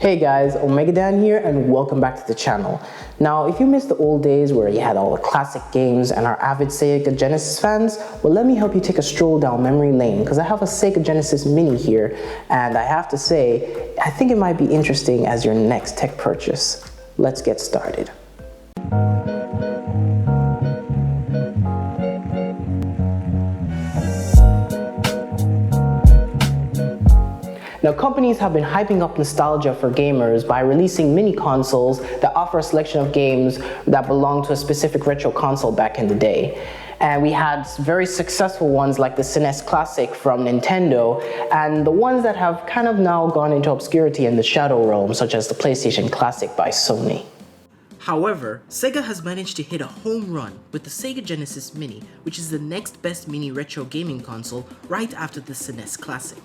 Hey guys, Omega Dan here and welcome back to the channel. Now, if you missed the old days where you had all the classic games and are avid Sega Genesis fans, well, let me help you take a stroll down memory lane because I have a Sega Genesis Mini here and I have to say, I think it might be interesting as your next tech purchase. Let's get started. Now, companies have been hyping up nostalgia for gamers by releasing mini consoles that offer a selection of games that belong to a specific retro console back in the day. And we had very successful ones like the SNES Classic from Nintendo, and the ones that have kind of now gone into obscurity in the shadow realm, such as the PlayStation Classic by Sony. However, Sega has managed to hit a home run with the Sega Genesis Mini, which is the next best mini retro gaming console right after the SNES Classic.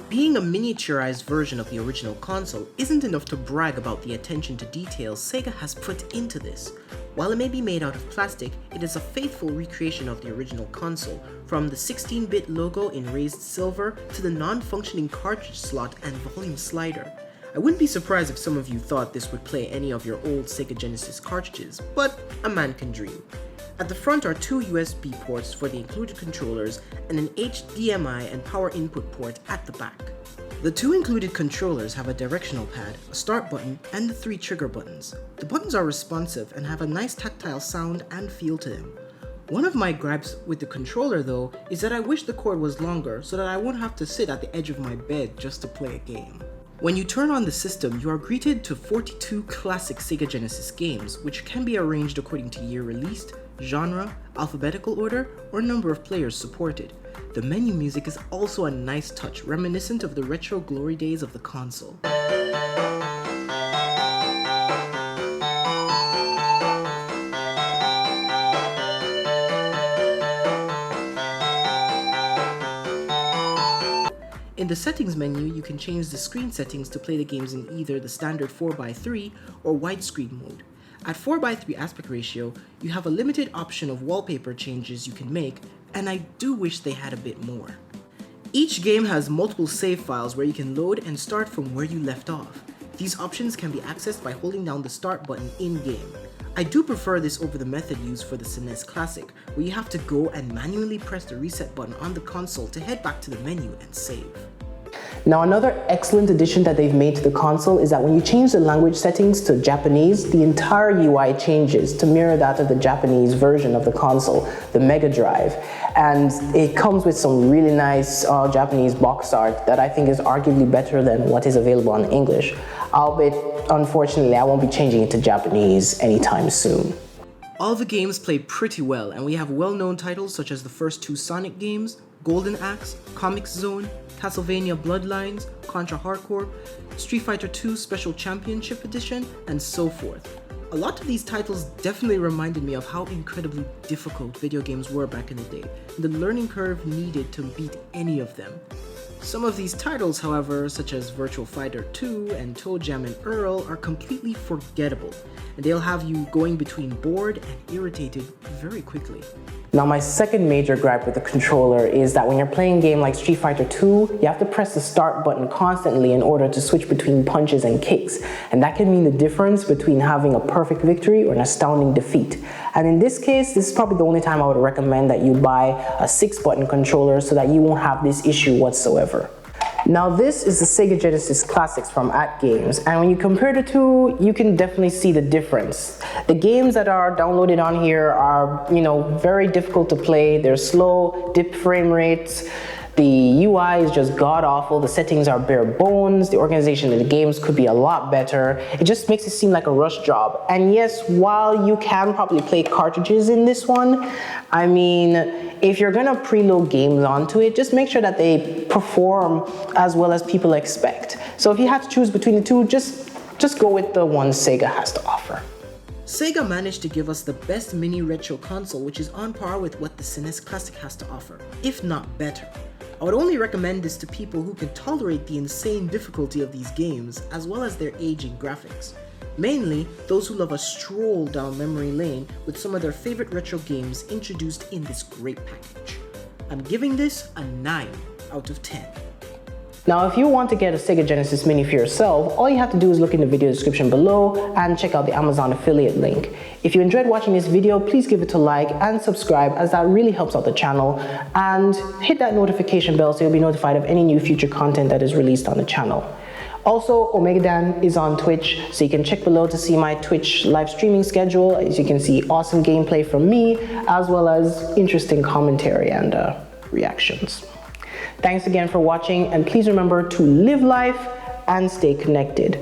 Being a miniaturized version of the original console isn't enough to brag about the attention to detail Sega has put into this. While it may be made out of plastic, it is a faithful recreation of the original console, from the 16-bit logo in raised silver to the non-functioning cartridge slot and volume slider. I wouldn't be surprised if some of you thought this would play any of your old Sega Genesis cartridges, but a man can dream. At the front are two USB ports for the included controllers and an HDMI and power input port at the back. The two included controllers have a directional pad, a start button, and the 3 trigger buttons. The buttons are responsive and have a nice tactile sound and feel to them. One of my gripes with the controller though is that I wish the cord was longer so that I won't have to sit at the edge of my bed just to play a game. When you turn on the system, you are greeted to 42 classic Sega Genesis games, which can be arranged according to year released, genre, alphabetical order, or number of players supported. The menu music is also a nice touch, reminiscent of the retro glory days of the console. In the settings menu, you can change the screen settings to play the games in either the standard 4:3 or widescreen mode. At 4:3 aspect ratio, you have a limited option of wallpaper changes you can make, and I do wish they had a bit more. Each game has multiple save files where you can load and start from where you left off. These options can be accessed by holding down the start button in-game. I do prefer this over the method used for the SNES Classic, where you have to go and manually press the reset button on the console to head back to the menu and save. Now, another excellent addition that they've made to the console is that when you change the language settings to Japanese, the entire UI changes to mirror that of the Japanese version of the console, the Mega Drive. And it comes with some really nice Japanese box art that I think is arguably better than what is available in English. Albeit, unfortunately, I won't be changing it to Japanese anytime soon. All the games play pretty well, and we have well-known titles such as the first 2 Sonic games, Golden Axe, Comix Zone, Castlevania Bloodlines, Contra Hardcore, Street Fighter II Special Championship Edition, and so forth. A lot of these titles definitely reminded me of how incredibly difficult video games were back in the day, and the learning curve needed to beat any of them. Some of these titles, however, such as Virtua Fighter 2 and Toe Jam and Earl, are completely forgettable, and they'll have you going between bored and irritated very quickly. Now, my second major gripe with the controller is that when you're playing a game like Street Fighter 2, you have to press the start button constantly in order to switch between punches and kicks. And that can mean the difference between having a perfect victory or an astounding defeat. And in this case, this is probably the only time I would recommend that you buy a 6-button controller so that you won't have this issue whatsoever. Now, this is the Sega Genesis Classics from @Games, and when you compare the two, you can definitely see the difference. The games that are downloaded on here are, very difficult to play. They're slow, dip frame rates. The UI is just god-awful. The settings are bare bones. The organization of the games could be a lot better. It just makes it seem like a rush job. And yes, while you can probably play cartridges in this one, I mean, if you're gonna preload games onto it, just make sure that they perform as well as people expect. So if you have to choose between the two, just go with the one Sega has to offer. Sega managed to give us the best mini retro console, which is on par with what the SNES Classic has to offer, if not better. I would only recommend this to people who can tolerate the insane difficulty of these games, as well as their aging graphics. Mainly, those who love a stroll down memory lane with some of their favorite retro games introduced in this great package. I'm giving this a 9 out of 10. Now, if you want to get a Sega Genesis Mini for yourself, all you have to do is look in the video description below and check out the Amazon affiliate link. If you enjoyed watching this video, please give it a like and subscribe, as that really helps out the channel, and hit that notification bell so you'll be notified of any new future content that is released on the channel. Also, Omega Dan is on Twitch, so you can check below to see my Twitch live streaming schedule. As you can see, awesome gameplay from me, as well as interesting commentary and reactions. Thanks again for watching, and please remember to live life and stay connected.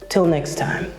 Till next time.